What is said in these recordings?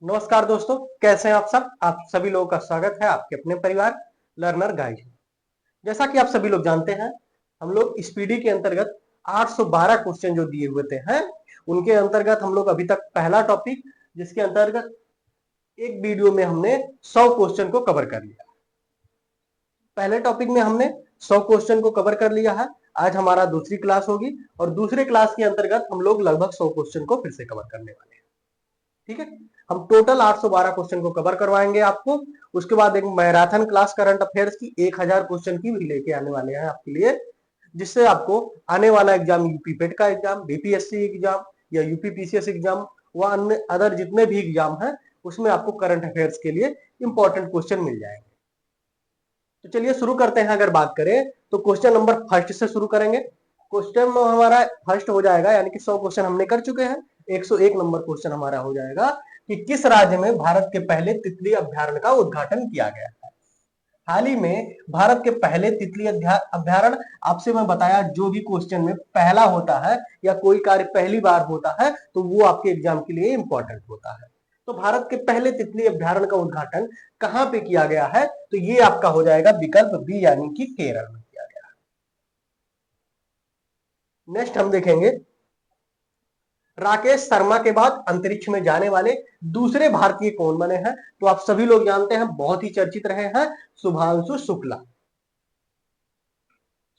नमस्कार दोस्तों, कैसे हैं आप सब। आप सभी लोगों का स्वागत है आपके अपने परिवार लर्नर गाइड। जैसा कि आप सभी लोग जानते हैं, हम लोग इस पीढ़ी के अंतर्गत 812 क्वेश्चन जो दिए हुए थे हैं, उनके अंतर्गत हम लोग अभी तक पहला टॉपिक, जिसके अंतर्गत एक वीडियो में हमने 100 क्वेश्चन को कवर कर लिया। पहले टॉपिक में हमने 100 क्वेश्चन को कवर कर लिया है। आज हमारा दूसरी क्लास होगी और दूसरे क्लास के अंतर्गत हम लोग लगभग 100 क्वेश्चन को फिर से कवर करने वाले हैं। ठीक है, हम टोटल 812 क्वेश्चन को कवर करवाएंगे आपको। उसके बाद एक मैराथन क्लास करंट अफेयर्स की 1000 क्वेश्चन की भी लेके आने वाले हैं आपके लिए, जिससे आपको आने वाला एग्जाम, यूपी पेट का एग्जाम, बीपीएससी एग्जाम या यूपी पीसीएस एग्जाम व अन्य अदर जितने भी एग्जाम हैं, उसमें आपको करंट अफेयर्स के लिए इंपॉर्टेंट क्वेश्चन मिल जाएंगे। तो चलिए शुरू करते हैं। अगर बात करें तो क्वेश्चन नंबर फर्स्ट से शुरू करेंगे। क्वेश्चन हमारा फर्स्ट हो जाएगा, यानी कि 100 क्वेश्चन हमने कर चुके हैं। 101 नंबर क्वेश्चन हमारा हो जाएगा कि किस राज्य में भारत के पहले तितली अभ्यारण्य का उद्घाटन किया गया है। हाल ही में भारत के पहले तितली अभ्यारण्य, आपसे मैं बताया, जो भी क्वेश्चन में पहला होता है या कोई कार्य पहली बार होता है तो वो आपके एग्जाम के लिए इंपॉर्टेंट होता है। तो भारत के पहले तितली अभ्यारण्य का उद्घाटन कहां पे किया गया है, तो ये आपका हो जाएगा विकल्प बी, यानी कि केरल में किया गया है। नेक्स्ट हम देखेंगे, राकेश शर्मा के बाद अंतरिक्ष में जाने वाले दूसरे भारतीय कौन बने हैं। तो आप सभी लोग जानते हैं, बहुत ही चर्चित रहे हैं, शुभांशु शुक्ला।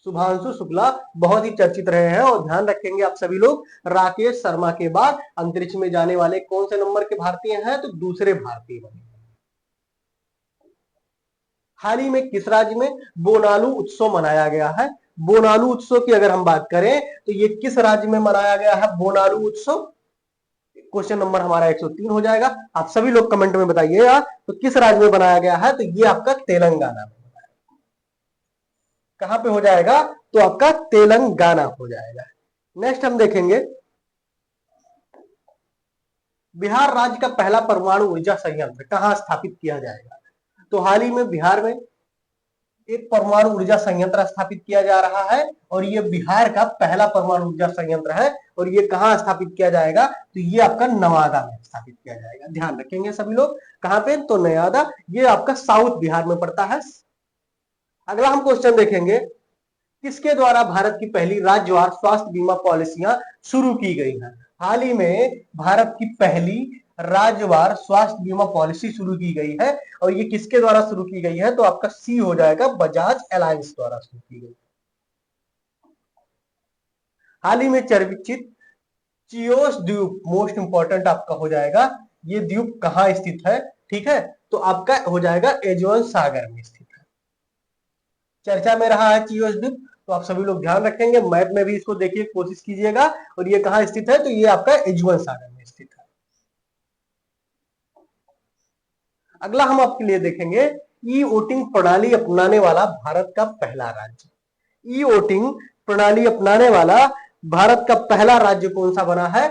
शुभांशु शुक्ला बहुत ही चर्चित रहे हैं और ध्यान रखेंगे आप सभी लोग, राकेश शर्मा के बाद अंतरिक्ष में जाने वाले कौन से नंबर के भारतीय हैं, तो दूसरे भारतीय बने। हाल ही में किस राज्य में बोनालू उत्सव मनाया गया है। बोनालू उत्सव की अगर हम बात करें तो ये किस राज्य में मनाया गया है बोनालू उत्सव। क्वेश्चन नंबर हमारा 103 हो जाएगा। आप सभी लोग कमेंट में बताइएगा तो किस राज्य में बनाया गया है, तो ये आपका तेलंगाना में। कहां पे हो जाएगा, तो आपका तेलंगाना हो जाएगा। नेक्स्ट हम देखेंगे, बिहार राज्य का पहला परमाणु ऊर्जा संयंत्र कहां स्थापित किया जाएगा। तो हाल ही में बिहार में एक परमाणु ऊर्जा संयंत्र स्थापित किया जा रहा है और ये बिहार का पहला परमाणु ऊर्जा संयंत्र है। और ये कहां स्थापित किया जाएगा, तो ये आपका नवादा में स्थापित किया जाएगा। ध्यान रखेंगे सभी लोग, कहां पे, तो नवादा, ये आपका साउथ बिहार में पड़ता है। अगला हम क्वेश्चन देखेंगे, किसके द्वारा भारत की पहली राज्यवार स्वास्थ्य बीमा पॉलिसियां शुरू की गई हैं। हाल ही में भारत की पहली राज्यवार स्वास्थ्य बीमा पॉलिसी शुरू की गई है और ये किसके द्वारा शुरू की गई है, तो आपका सी हो जाएगा, बजाज अलायंस द्वारा शुरू की गई। हाल ही में चर्चित चियोस द्वीप मोस्ट इंपॉर्टेंट आपका हो जाएगा, ये द्वीप कहां स्थित है। ठीक है, तो आपका हो जाएगा एजोन सागर में स्थित है। चर्चा में रहा है चियोस द्वीप, तो आप सभी लोग ध्यान रखेंगे, मैप में भी इसको देखिए, कोशिश कीजिएगा। और ये कहां स्थित है, तो ये आपका एजवन सागर में स्थित है। अगला हम आपके लिए देखेंगे, ई वोटिंग प्रणाली अपनाने वाला भारत का पहला राज्य। ई वोटिंग प्रणाली अपनाने वाला भारत का पहला राज्य कौन सा बना है,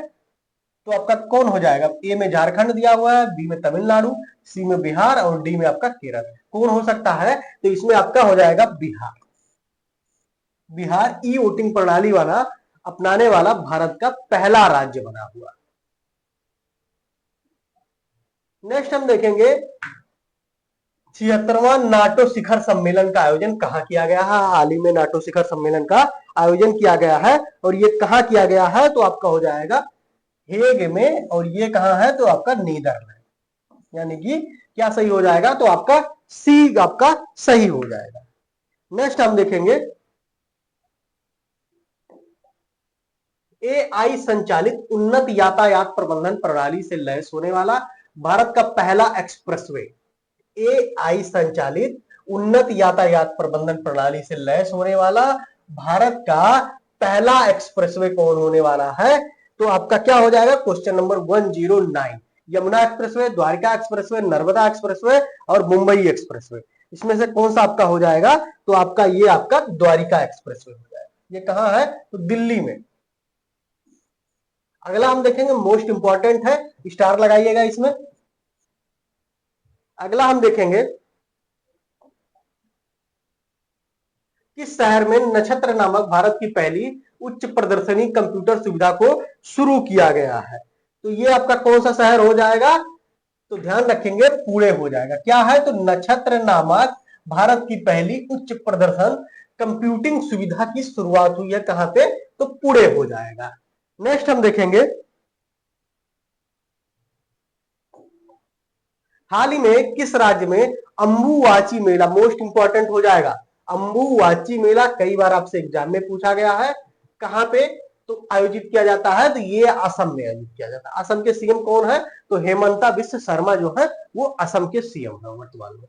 तो आपका कौन हो जाएगा। ए में झारखंड दिया हुआ है, बी में तमिलनाडु, सी में बिहार और डी में आपका केरल। कौन हो सकता है, तो इसमें आपका हो जाएगा बिहार। बिहार ई वोटिंग प्रणाली वाला अपनाने वाला भारत का पहला राज्य बना हुआ। नेक्स्ट हम देखेंगे, 76वां नाटो शिखर सम्मेलन का आयोजन कहां किया गया है। हाल ही में नाटो शिखर सम्मेलन का आयोजन किया गया है और ये कहां किया गया है, तो आपका हो जाएगा हेग में, और ये कहां है, तो आपका नीदरलैंड। यानी कि क्या सही हो जाएगा, तो आपका सी आपका सही हो जाएगा। नेक्स्ट हम देखेंगे, एआई संचालित उन्नत यातायात प्रबंधन प्रणाली से लैस होने वाला भारत का पहला एक्सप्रेसवे। एआई संचालित उन्नत यातायात प्रबंधन प्रणाली से लैस होने वाला भारत का पहला एक्सप्रेसवे कौन होने वाला है, तो आपका क्या हो जाएगा, question number 109। Yamuna expressway, Dwarka expressway, Narmada expressway और मुंबई एक्सप्रेसवे, इसमें से कौन सा आपका हो जाएगा, तो आपका ये आपका द्वारिका एक्सप्रेसवे हो जाएगा। ये कहां है, तो दिल्ली में। अगला हम देखेंगे, मोस्ट इंपॉर्टेंट है, स्टार लगाइएगा इसमें। अगला हम देखेंगे, किस शहर में नक्षत्र नामक भारत की पहली उच्च प्रदर्शनी कंप्यूटर सुविधा को शुरू किया गया है। तो ये आपका कौन सा शहर हो जाएगा, तो ध्यान रखेंगे पूरे हो जाएगा। क्या है तो नक्षत्र नामक भारत की पहली उच्च प्रदर्शन कंप्यूटिंग सुविधा की शुरुआत हुई है कहां पे, तो पुणे हो जाएगा। नेक्स्ट हम देखेंगे, हाल ही में किस राज्य में अंबुवाची मेला, मोस्ट इंपॉर्टेंट हो जाएगा। अंबुवाची मेला कई बार आपसे एग्जाम में पूछा गया है, कहां पे तो आयोजित किया जाता है, तो ये असम में आयोजित किया जाता है। असम के सीएम कौन है, तो हेमंता बिस्व शर्मा जो है वो असम के सीएम है वर्तमान में।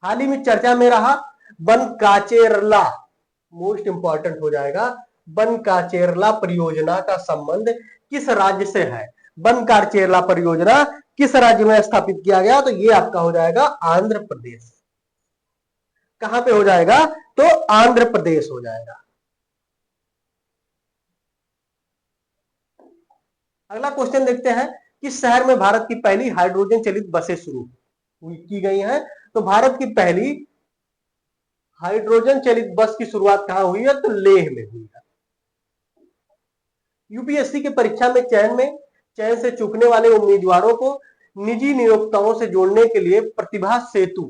हाल ही में चर्चा में रहा बनकाचेरला, मोस्ट इंपॉर्टेंट हो जाएगा, बनकाचेरला परियोजना का संबंध किस राज्य से है। बनकाचेरला परियोजना किस राज्य में स्थापित किया गया, तो ये आपका हो जाएगा आंध्र प्रदेश। कहां पे हो जाएगा, तो आंध्र प्रदेश हो जाएगा। अगला क्वेश्चन देखते हैं, किस शहर में भारत की पहली हाइड्रोजन चलित बसें शुरू की गई हैं, तो भारत की पहली हाइड्रोजन चलित बस की शुरुआत कहां हुई है, तो लेह में हुई है। यूपीएससी की परीक्षा में चयन से चूकने वाले उम्मीदवारों को निजी नियोक्ताओं से जोड़ने के लिए प्रतिभा सेतु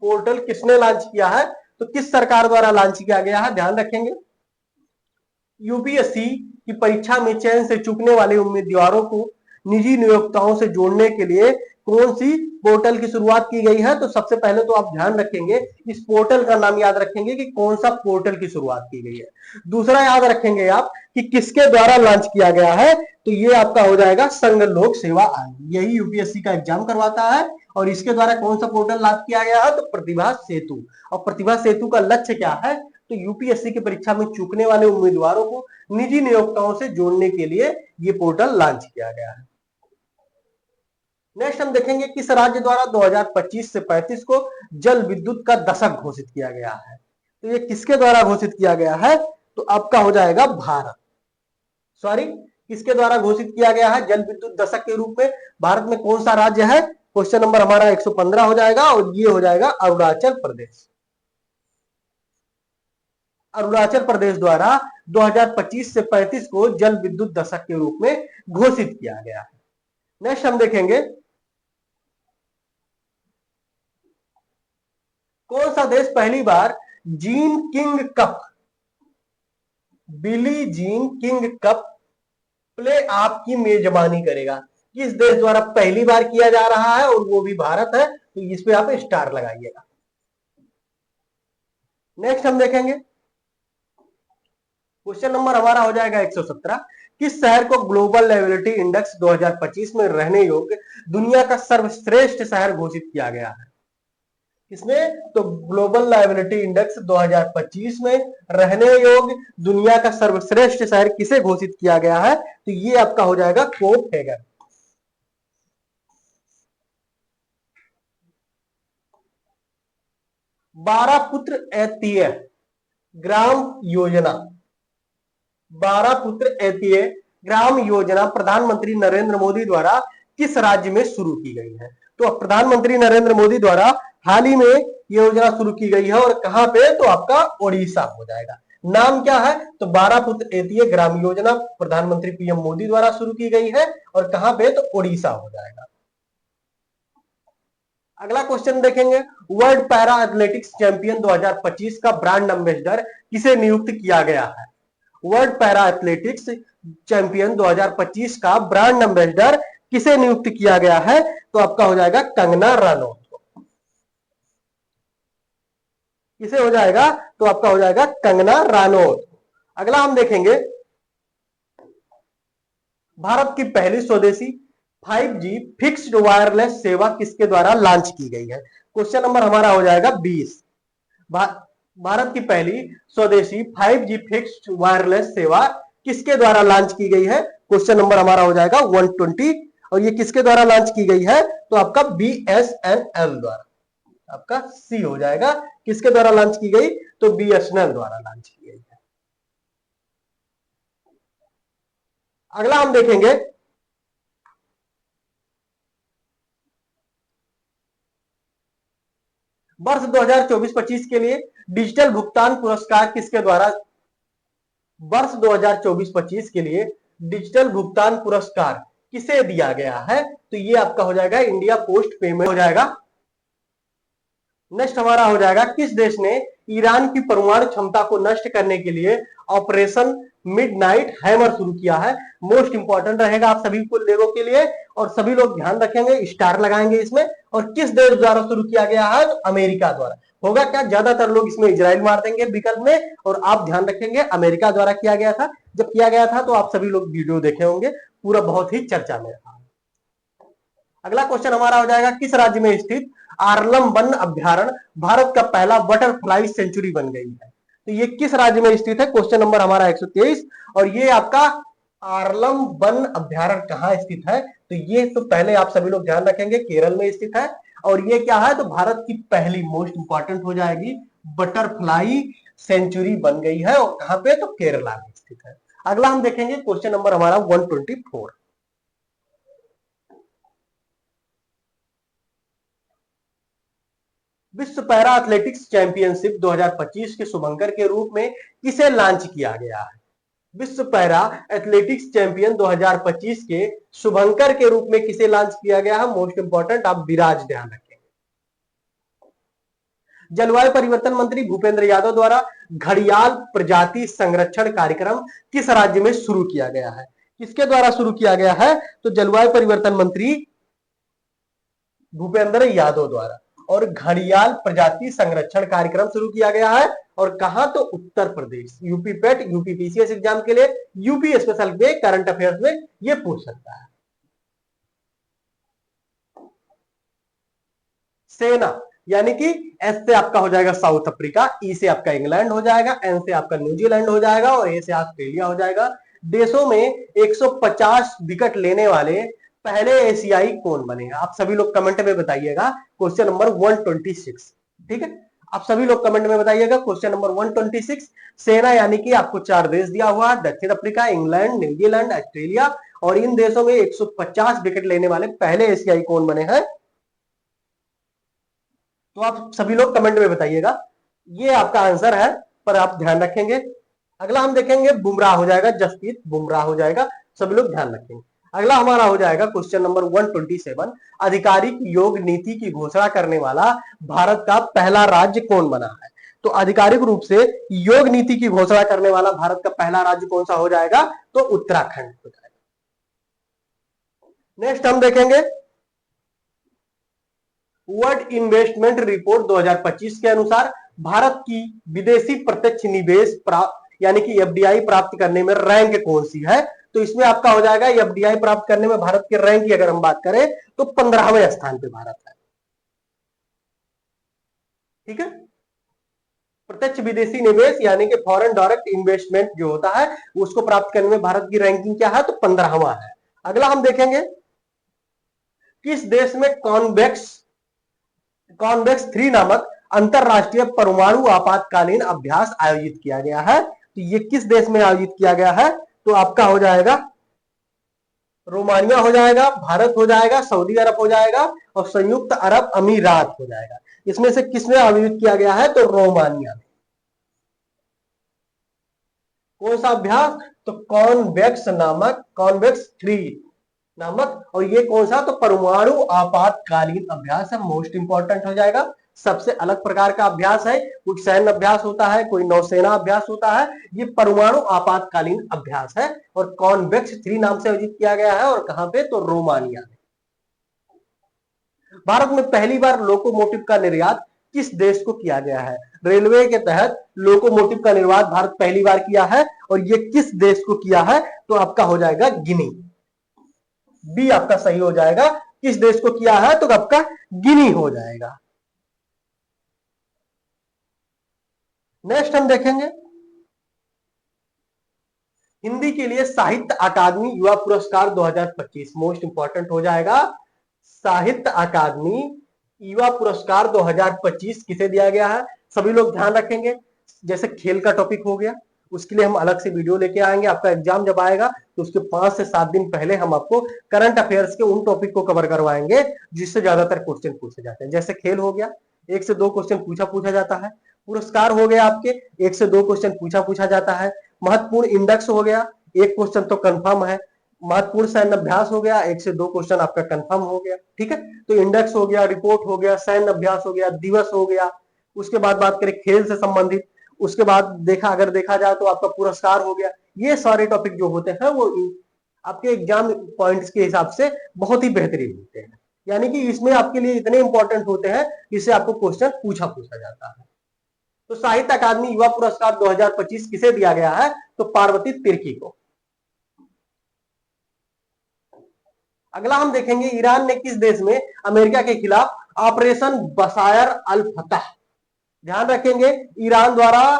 पोर्टल किसने लॉन्च किया है, तो किस सरकार द्वारा लॉन्च किया गया है, ध्यान रखेंगे। यूपीएससी की परीक्षा में चयन से चूकने वाले उम्मीदवारों को निजी नियोक्ताओं से जोड़ने के लिए कौन सी पोर्टल की शुरुआत की गई है, तो सबसे पहले तो आप ध्यान रखेंगे इस पोर्टल का नाम याद रखेंगे कि कौन सा पोर्टल की शुरुआत की गई है। दूसरा याद रखेंगे आप कि किसके द्वारा लॉन्च किया गया है, तो ये आपका हो जाएगा संघ लोक सेवा आयोग, यही यूपीएससी का एग्जाम करवाता है और इसके द्वारा कौन सा पोर्टल लॉन्च किया गया है, तो प्रतिभा सेतु। और प्रतिभा सेतु का लक्ष्य क्या है, तो यूपीएससी की परीक्षा में चूकने वाले उम्मीदवारों को निजी नियोक्ताओं से जोड़ने के लिए ये पोर्टल लॉन्च किया गया है। नेक्स्ट हम देखेंगे किस राज्य द्वारा 2025 से 35 को जल विद्युत का दशक घोषित किया गया है, तो ये किसके द्वारा घोषित किया गया है, तो आपका हो जाएगा भारत, सॉरी किसके द्वारा घोषित किया गया है जल विद्युत दशक के रूप में, भारत में कौन सा राज्य है, क्वेश्चन नंबर हमारा 115 हो जाएगा और ये हो जाएगा अरुणाचल प्रदेश। अरुणाचल प्रदेश द्वारा 2025 से 35 को जल विद्युत दशक के रूप में घोषित किया गया है। नेक्स्ट हम देखेंगे कौन सा देश पहली बार Jean King cup, Billie Jean King cup playoff की मेजबानी करेगा, किस देश द्वारा पहली बार किया जा रहा है और वो भी भारत है, तो इस पे आप स्टार लगाइएगा। नेक्स्ट हम देखेंगे क्वेश्चन नंबर हमारा हो जाएगा 117, किस शहर को ग्लोबल लेबिलिटी इंडेक्स 2025 में रहने योग्य दुनिया का सर्वश्रेष्ठ शहर घोषित किया गया है, किसमें, तो ग्लोबल लायबिलिटी इंडेक्स 2025 में रहने योग्य दुनिया का सर्वश्रेष्ठ शहर किसे घोषित किया गया है, तो ये आपका हो जाएगा कोपेनहेगन। बारह पुत्र ऐतीय ग्राम योजना, 12 पुत्र ऐतीय ग्राम योजना प्रधानमंत्री नरेंद्र मोदी द्वारा किस राज्य में शुरू की गई है, तो प्रधानमंत्री नरेंद्र मोदी द्वारा हाल ही में योजना शुरू की गई है और कहां पे, तो आपका ओडिशा हो जाएगा। नाम क्या है, तो 12 पुत्र ऐतीय ग्राम योजना प्रधानमंत्री पीएम मोदी द्वारा शुरू की गई है और कहां पे, तो ओडिशा हो जाएगा। अगला क्वेश्चन देखेंगे, वर्ल्ड पैरा एथलेटिक्स चैंपियन 2025 का ब्रांड एम्बेसडर किसे नियुक्त किया गया है, वर्ल्ड पैरा एथलेटिक्स चैंपियन 2025 का ब्रांड एम्बेसडर किसे नियुक्त किया गया है, तो आपका हो जाएगा कंगना रनौत, किसे हो जाएगा, तो आपका हो जाएगा कंगना रनौत। अगला हम देखेंगे भारत की पहली स्वदेशी 5G फिक्स्ड वायरलेस सेवा किसके द्वारा लॉन्च की गई है, क्वेश्चन नंबर हमारा हो जाएगा 20। भारत की पहली स्वदेशी 5G फिक्स्ड वायरलेस सेवा किसके द्वारा लॉन्च की गई है, क्वेश्चन नंबर हमारा हो जाएगा 120 और ये किसके द्वारा लॉन्च की गई है, तो आपका BSNL द्वारा, आपका सी हो जाएगा, किसके द्वारा लॉन्च की गई, तो BSNL द्वारा लॉन्च की गई है। अगला हम देखेंगे वर्ष 2024-25 के लिए डिजिटल भुगतान पुरस्कार किसके द्वारा, वर्ष 2024-25 के लिए डिजिटल भुगतान पुरस्कार किसे दिया गया है? तो ये आपका हो जाएगा इंडिया पोस्ट पेमेंट हो जाएगा। नेक्स्ट हमारा हो जाएगा किस देश ने ईरान की परमाणु क्षमता को नष्ट करने के लिए ऑपरेशन मिडनाइट हैमर शुरू किया है? मोस्ट इंपॉर्टेंट रहेगा आप सभी को लोगों के लिए, और सभी लोग ध्यान रखेंगे, स्टार लगाएंगे इसमें। और किस देश द्वारा शुरू किया गया है? तो अमेरिका द्वारा। होगा क्या, ज्यादातर लोग इसमें इजराइल मार देंगे विकल्प में, और आप ध्यान रखेंगे अमेरिका द्वारा किया गया था। जब किया गया था तो आप सभी लोग वीडियो देखे होंगे, पूरा बहुत ही चर्चा में था। अगला क्वेश्चन हमारा हो जाएगा किस राज्य में स्थित आरलम वन अभ्यारण्य भारत का पहला बटरफ्लाई सेंचुरी बन गई है? तो ये किस राज्य में स्थित है? क्वेश्चन नंबर हमारा 123। और ये आपका आरलम वन अभ्यारण्य कहाँ स्थित है? तो ये तो पहले आप सभी लोग ध्यान रखेंगे केरल में स्थित है। और ये क्या है? तो भारत की पहली मोस्ट इंपॉर्टेंट हो जाएगी बटरफ्लाई सेंचुरी बन गई है, और कहां पे? तो केरला में स्थित है। अगला हम देखेंगे क्वेश्चन नंबर हमारा 124। विश्व पैरा एथलेटिक्स चैंपियनशिप 2025 के शुभंकर के रूप में किसे लॉन्च किया गया है? विश्व पैरा एथलेटिक्स चैंपियन 2025 के शुभंकर के रूप में किसे लॉन्च किया गया है? मोस्ट इंपॉर्टेंट, आप विराज ध्यान रखेंगे। जलवायु परिवर्तन मंत्री भूपेंद्र यादव द्वारा घड़ियाल प्रजाति संरक्षण कार्यक्रम किस राज्य में शुरू किया गया है? किसके द्वारा शुरू किया गया है? तो जलवायु परिवर्तन मंत्री भूपेंद्र यादव द्वारा। और घड़ियाल प्रजाति संरक्षण कार्यक्रम शुरू किया गया है, और कहां? तो उत्तर प्रदेश। यूपी पेट, यूपी पीसीएस एग्जाम के लिए, यूपी स्पेशल में, करंट अफेयर्स में ये पूछ सकता है। सेना यानी कि एस से आपका हो जाएगा साउथ अफ्रीका, ई से आपका इंग्लैंड हो जाएगा, एन से आपका न्यूजीलैंड हो जाएगा, और ए से ऑस्ट्रेलिया हो जाएगा। देशों में 150 विकेट लेने वाले पहले एशियाई कौन बने? आप सभी लोग कमेंट में बताइएगा। क्वेश्चन नंबर 126, ठीक है, आप सभी लोग कमेंट में बताइएगा। क्वेश्चन नंबर 126, सेना यानी कि आपको 4 देश दिया हुआ, दक्षिण अफ्रीका, इंग्लैंड, न्यूजीलैंड, ऑस्ट्रेलिया, और इन देशों में 150 विकेट लेने वाले पहले एशियाई कौन बने हैं? तो आप सभी लोग कमेंट में बताइएगा। ये आपका आंसर है, पर आप ध्यान रखेंगे। अगला हम देखेंगे बुमराह हो जाएगा, जसप्रीत बुमराह हो जाएगा, सभी लोग ध्यान रखेंगे। अगला हमारा हो जाएगा क्वेश्चन नंबर 127, आधिकारिक योग नीति की घोषणा करने वाला भारत का पहला राज्य कौन बना है? तो आधिकारिक रूप से योग नीति की घोषणा करने वाला भारत का पहला राज्य कौन सा हो जाएगा? तो उत्तराखंड हो जाएगा। नेक्स्ट हम देखेंगे वर्ल्ड इन्वेस्टमेंट रिपोर्ट 2025 के अनुसार भारत की विदेशी प्रत्यक्ष निवेश यानी कि एफडीआई प्राप्त करने में रैंक कौन सी है? तो इसमें आपका हो जाएगा एफडीआई प्राप्त करने में भारत के रैंक की अगर हम बात करें तो 15वें स्थान पे भारत है, ठीक है। प्रत्यक्ष विदेशी निवेश यानी कि फॉरेन डायरेक्ट इन्वेस्टमेंट जो होता है उसको प्राप्त करने में भारत की रैंकिंग क्या है? तो 15वां है। अगला हम देखेंगे किस देश में कॉन्वेक्स 3 नामक अंतरराष्ट्रीय परमाणु आपातकालीन अभ्यास आयोजित किया गया है? तो ये किस देश में आयोजित किया गया है? तो आपका हो जाएगा रोमानिया हो जाएगा, भारत हो जाएगा, सऊदी अरब हो जाएगा, और संयुक्त अरब अमीरात हो जाएगा। इसमें से किसमें आयोजित किया गया है? तो रोमानिया में। कौन सा अभ्यास? तो कॉन्वेक्स 3 नामक, और ये कौन सा? तो परमाणु आपातकालीन अभ्यास है, मोस्ट इंपॉर्टेंट हो जाएगा। सबसे अलग प्रकार का अभ्यास है, कोई सैन्य अभ्यास होता है, कोई नौसेना अभ्यास होता है, ये परमाणु आपातकालीन अभ्यास है, और कॉन्वेक्स 3 नाम से आयोजित किया गया है, और कहां पे? तो रोमानिया में। भारत में पहली बार लोकोमोटिव का निर्यात किस देश को किया गया है? रेलवे के तहत लोकोमोटिव का निर्यात भारत पहली बार किया है, और ये किस देश को किया है? तो आपका हो जाएगा गिनी। बी आपका सही हो जाएगा। किस देश को किया है? तो आपका गिनी हो जाएगा। नेक्स्ट हम देखेंगे हिंदी के लिए साहित्य अकादमी युवा पुरस्कार 2025, मोस्ट इंपॉर्टेंट हो जाएगा। साहित्य अकादमी युवा पुरस्कार 2025 किसे दिया गया है? सभी लोग ध्यान रखेंगे। जैसे खेल का टॉपिक हो गया, उसके लिए हम अलग से वीडियो लेके आएंगे। आपका एग्जाम जब आएगा तो उसके 5 से 7 दिन पहले हम आपको करंट अफेयर्स के उन टॉपिक को कवर करवाएंगे जिससे ज्यादातर क्वेश्चन पूछे जाते हैं। जैसे खेल हो गया, 1 से 2 क्वेश्चन पूछा जाता है। पुरस्कार हो गया आपके, 1 से 2 क्वेश्चन पूछा जाता है। महत्वपूर्ण इंडेक्स हो गया, 1 क्वेश्चन तो कंफर्म है। महत्वपूर्ण सैन्य अभ्यास हो गया, 1 से 2 क्वेश्चन आपका कंफर्म हो गया। ठीक है, तो इंडेक्स हो गया, रिपोर्ट हो गया, सैन्य अभ्यास हो गया, दिवस हो गया। उसके बाद बात करें खेल से संबंधित, उसके बाद अगर देखा जाए तो आपका पुरस्कार हो गया। ये सारे टॉपिक जो होते हैं वो आपके एग्जाम पॉइंट्स के हिसाब से बहुत ही बेहतरीन होते हैं, यानी कि इसमें आपके लिए इतने इंपॉर्टेंट होते हैं जिससे आपको क्वेश्चन पूछा जाता है। तो साहित्य अकादमी युवा पुरस्कार 2025 किसे दिया गया है? तो पार्वती तिर्की को। अगला हम देखेंगे, ईरान ने किस देश में अमेरिका के खिलाफ ऑपरेशन बसायर अल फतह, ध्यान रखेंगे, ईरान द्वारा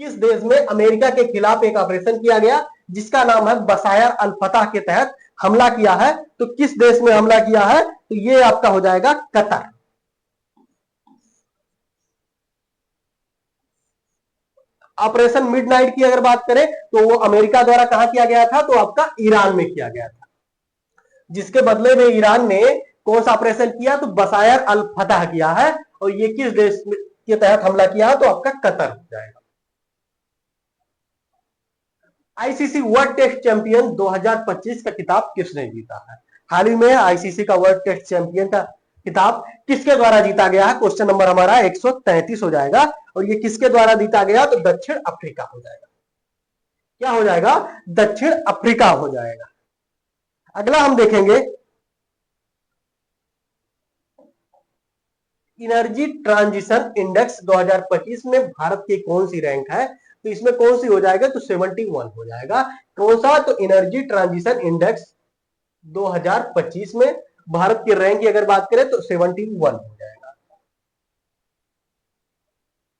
किस देश में अमेरिका के खिलाफ एक ऑपरेशन किया गया जिसका नाम है बसायर अल फतह के तहत हमला किया है। तो किस देश में हमला किया है? तो ये आपका हो जाएगा कतर। ऑपरेशन मिडनाइट की अगर बात करें तो वो अमेरिका द्वारा कहां किया गया था? तो आपका ईरान में किया गया था, जिसके बदले में ईरान ने कौन सा ऑपरेशन किया? तो बसायर अल फतह किया है। और ये किस देश के तहत हमला किया है? तो आपका कतर हो जाएगा। आईसीसी वर्ल्ड टेस्ट चैंपियन 2025 का खिताब किसने जीता है? हाल ही में आईसीसी का वर्ल्ड टेस्ट चैंपियन का खिताब किसके द्वारा जीता गया है? क्वेश्चन नंबर हमारा 133 हो जाएगा। और ये किसके द्वारा जीता गया? तो दक्षिण अफ्रीका हो जाएगा। क्या हो जाएगा? दक्षिण अफ्रीका हो जाएगा। अगला हम देखेंगे, एनर्जी ट्रांजिशन इंडेक्स 2025 में भारत की कौन सी रैंक है? तो इसमें कौन सी हो जाएगा? तो 71 हो जाएगा। कौन सा? तो एनर्जी ट्रांजिशन इंडेक्स 2025 में भारत की रैंक की अगर बात करें तो 71 हो जाएगा।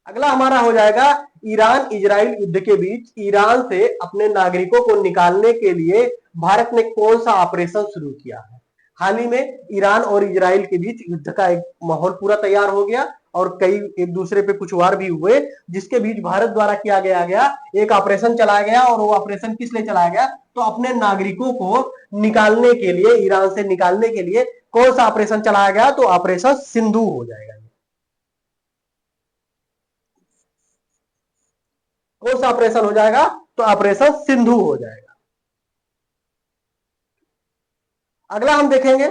अगला हमारा हो जाएगा, ईरान इजराइल युद्ध के बीच ईरान से अपने नागरिकों को निकालने के लिए भारत ने कौन सा ऑपरेशन शुरू किया है? हाल ही में ईरान और इजराइल के बीच युद्ध का एक माहौल पूरा तैयार हो गया और कई एक दूसरे पे कुछ वार भी हुए, जिसके बीच भारत द्वारा किया गया एक ऑपरेशन चलाया गया। और वो ऑपरेशन किस लिए चलाया गया? तो अपने नागरिकों को निकालने के लिए, ईरान से निकालने के लिए कौन सा ऑपरेशन चलाया गया? तो ऑपरेशन सिंधु हो जाएगा। कौन सा ऑपरेशन हो जाएगा? तो ऑपरेशन सिंधु हो जाएगा। अगला हम देखेंगे,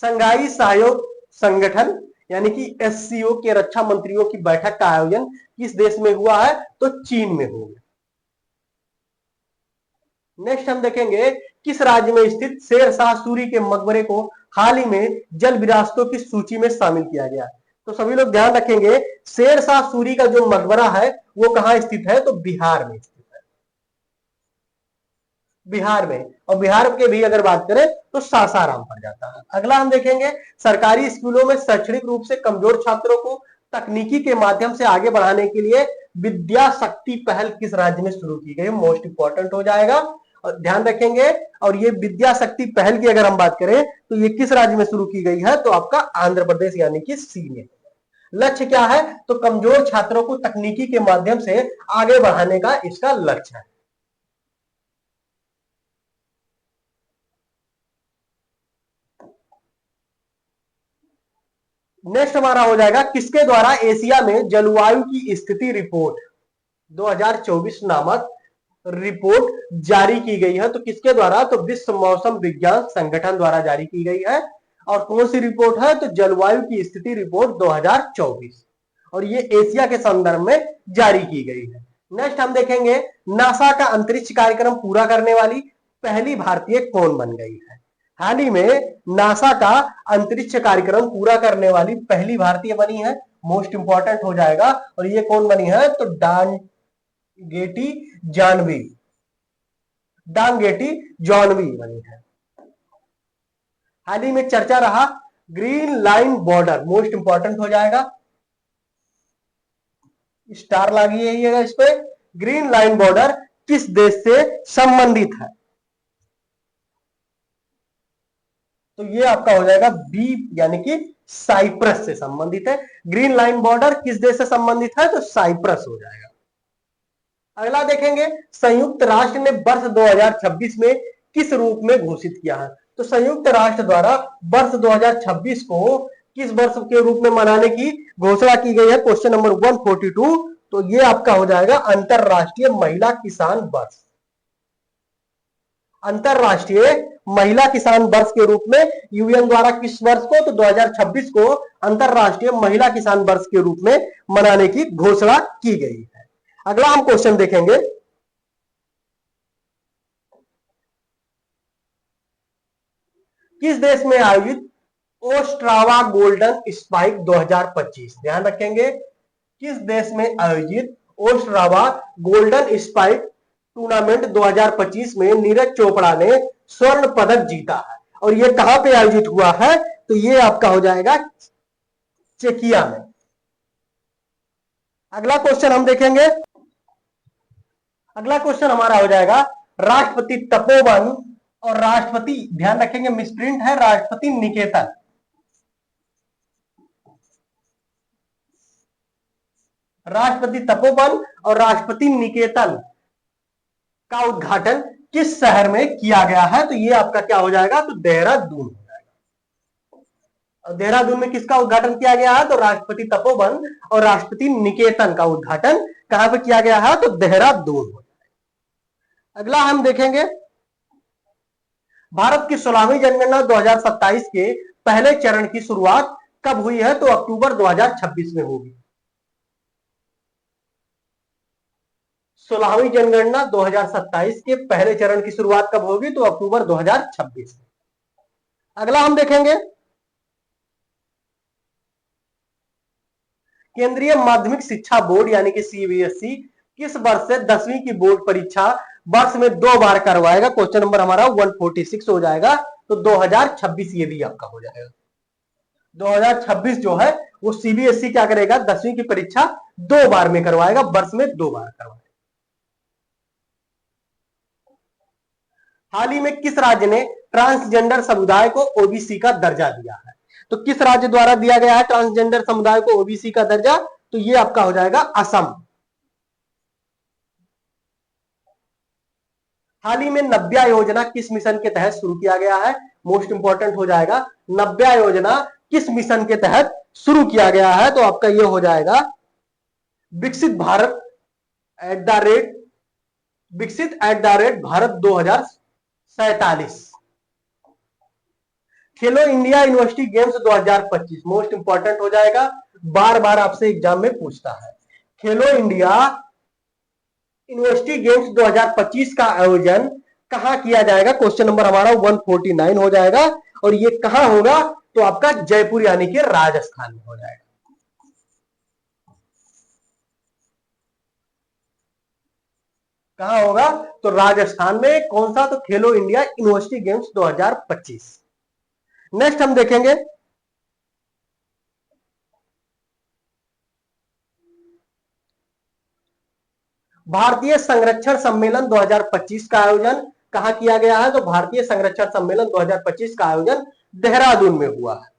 संघाई सहयोग संगठन यानी कि एससीओ के रक्षा मंत्रियों की बैठक का आयोजन किस देश में हुआ है? तो चीन में हुआ। नेक्स्ट हम देखेंगे, किस राज्य में स्थित शेर शाह सूरी के मकबरे को हाल ही में जल विरासतों की सूची में शामिल किया गया? तो सभी लोग ध्यान रखेंगे, शेर शाह सूरी का जो मकबरा है वो कहां स्थित है? तो बिहार में स्थित है, बिहार में। और बिहार के भी अगर बात करें तो सासाराम पड़ जाता है। अगला हम देखेंगे, सरकारी स्कूलों में शैक्षणिक रूप से कमजोर छात्रों को तकनीकी के माध्यम से आगे बढ़ाने के लिए विद्या शक्ति पहल किस राज्य में शुरू की गई? मोस्ट इंपॉर्टेंट हो जाएगा और ध्यान रखेंगे। और ये विद्या शक्ति पहल की अगर हम बात करें तो ये किस राज्य में शुरू की गई है? तो आपका आंध्र प्रदेश यानी कि सी में। लक्ष्य क्या है? तो कमजोर छात्रों को तकनीकी के माध्यम से आगे बढ़ाने का इसका लक्ष्य है। नेक्स्ट हमारा हो जाएगा, किसके द्वारा एशिया में जलवायु की स्थिति रिपोर्ट 2024 नामक रिपोर्ट जारी की गई है? तो किसके द्वारा? तो विश्व मौसम विज्ञान संगठन द्वारा जारी की गई है। और कौन सी रिपोर्ट है? तो जलवायु की स्थिति रिपोर्ट 2024, और ये एशिया के संदर्भ में जारी की गई है। नेक्स्ट हम देखेंगे, नासा का अंतरिक्ष कार्यक्रम पूरा करने वाली पहली भारतीय कौन बन गई है? हाल ही में नासा का अंतरिक्ष कार्यक्रम पूरा करने वाली पहली भारतीय बनी है, मोस्ट इंपॉर्टेंट हो जाएगा। और ये कौन बनी है? तो डांगेटी जानवी, डांगेटी जानवी बनी है। हाल ही में चर्चा रहा green line border, most important हो जाएगा, स्टार लागिएगा इस पे। ग्रीन लाइन बॉर्डर किस देश से संबंधित है? तो ये आपका हो जाएगा बी यानी कि साइप्रस से संबंधित है। ग्रीन लाइन बॉर्डर किस देश से संबंधित है? तो साइप्रस हो जाएगा। अगला देखेंगे, संयुक्त राष्ट्र ने वर्ष 2026 में किस रूप में घोषित किया है? तो संयुक्त राष्ट्र द्वारा वर्ष 2026 को किस वर्ष के रूप में मनाने की घोषणा की गई है? Question number 142। तो ये आपका हो जाएगा अंतरराष्ट्रीय महिला किसान वर्ष। अंतरराष्ट्रीय महिला किसान वर्ष के रूप में यूएन द्वारा किस वर्ष को, तो 2026 को अंतरराष्ट्रीय महिला किसान वर्ष के रूप में मनाने की घोषणा की गई है। अगला हम क्वेश्चन देखेंगे, किस देश में आयोजित ओस्ट्रावा गोल्डन स्पाइक 2025, ध्यान रखेंगे, किस देश में आयोजित ओस्ट्रावा गोल्डन स्पाइक टूर्नामेंट 2025 में नीरज चोपड़ा ने स्वर्ण पदक जीता है और यह कहां पे आयोजित हुआ है, तो यह आपका हो जाएगा चेकिया में। अगला क्वेश्चन हम देखेंगे, अगला क्वेश्चन हमारा हो जाएगा राष्ट्रपति तपोवन और राष्ट्रपति, ध्यान रखेंगे मिसप्रिंट है, राष्ट्रपति निकेतन, राष्ट्रपति तपोवन और राष्ट्रपति निकेतन का उद्घाटन किस शहर में किया गया है, तो ये आपका क्या हो जाएगा, तो देहरादून हो जाएगा। और देहरादून में किसका उद्घाटन किया गया है, तो राष्ट्रपति तपोवन और राष्ट्रपति निकेतन का उद्घाटन कहां पर किया गया है, तो देहरादून हो जाएगा। अगला हम देखेंगे, भारत की 16वीं जनगणना 2027 के पहले चरण की शुरुआत कब हुई है, तो अक्टूबर 2026 में होगी। 16वीं जनगणना 2027 के पहले चरण की शुरुआत कब होगी, तो अक्टूबर 2026 में। अगला हम देखेंगे, केंद्रीय माध्यमिक शिक्षा बोर्ड यानी कि सीबीएसई किस वर्ष से 10वीं की बोर्ड परीक्षा वर्ष में 2 बार करवाएगा, क्वेश्चन नंबर हमारा 146 हो जाएगा, तो 2026 ये भी आपका हो जाएगा। 2026 जो है वो सीबीएसई क्या करेगा, 10वीं की परीक्षा 2 बार में करवाएगा, वर्ष में 2 बार करवाएगा। हाल ही में किस राज्य ने ट्रांसजेंडर समुदाय को ओबीसी का दर्जा दिया है, तो किस राज्य द्वारा दिया गया है ट्रांसजेंडर समुदाय को ओबीसी का दर्जा, तो ये आपका हो जाएगा असम। हाल ही में नव्या योजना किस मिशन के तहत शुरू किया गया है, मोस्ट इंपॉर्टेंट हो जाएगा, नव्या योजना किस मिशन के तहत शुरू किया गया है, तो आपका ये हो जाएगा विकसित भारत भारत 2047। खेलो India university games 2025 most important हो जाएगा, बार बार आपसे एग्जाम में पूछता है। खेलो इंडिया यूनिवर्सिटी गेम्स 2025 का आयोजन कहां किया जाएगा, क्वेश्चन नंबर हमारा 149 हो जाएगा, और ये कहां होगा, तो आपका जयपुर यानी कि राजस्थान में हो जाएगा। कहां होगा, तो राजस्थान में, कौन सा, तो खेलो इंडिया यूनिवर्सिटी गेम्स 2025। नेक्स्ट हम देखेंगे, भारतीय संरक्षण सम्मेलन 2025 का आयोजन कहां किया गया है, तो भारतीय संरक्षण सम्मेलन 2025 का आयोजन देहरादून में हुआ है।